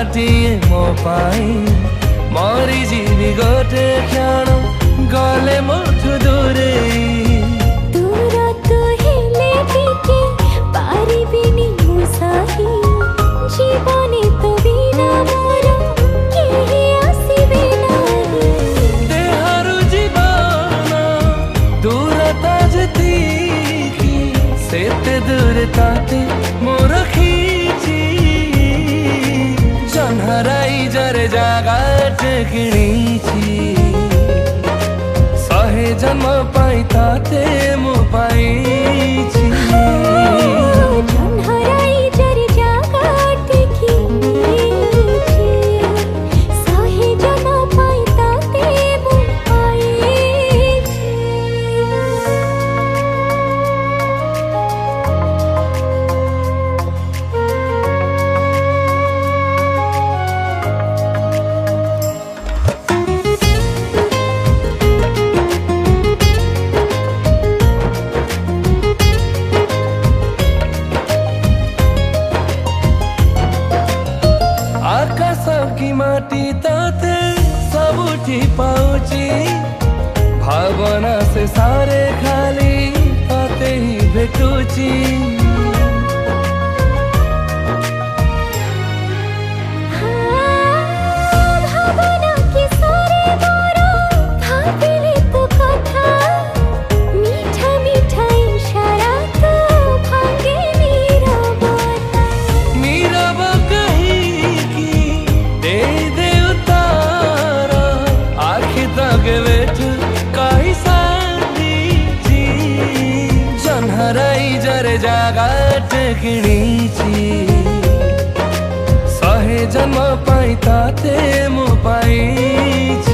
गोटिए मो पाई मरी जीवी गोटे क्षण गले मोठु दूरे दूर तो हेले टिके पारिबिनी मु सही जीवने तो बिना मोर केही आसीबे नाही देहरु जीवन दूरता जतिकी सेते दूरताते मोर खींची जन्हराई जरे जागा टेकिणीची सहे जन्म पाई ताते मु पाईची जन्हराई जरे जागा टेकिणीची सहे जन्म पाई ताते मु पाईची आकाश की माटी ताते सबुठी पाउची भावना से सारे खाली ताते ही भेटुची भावना की सारे मोरो भाबिले तो कथा मीठा मीठा इशारा तो भांगे नीरवता नीरव कहीं की दे उतार आखि तक बैठ कहीं सांदी जी जन्हराई जरे जागा टेकिणीची सहे जन्म पाई ताते मु पाईची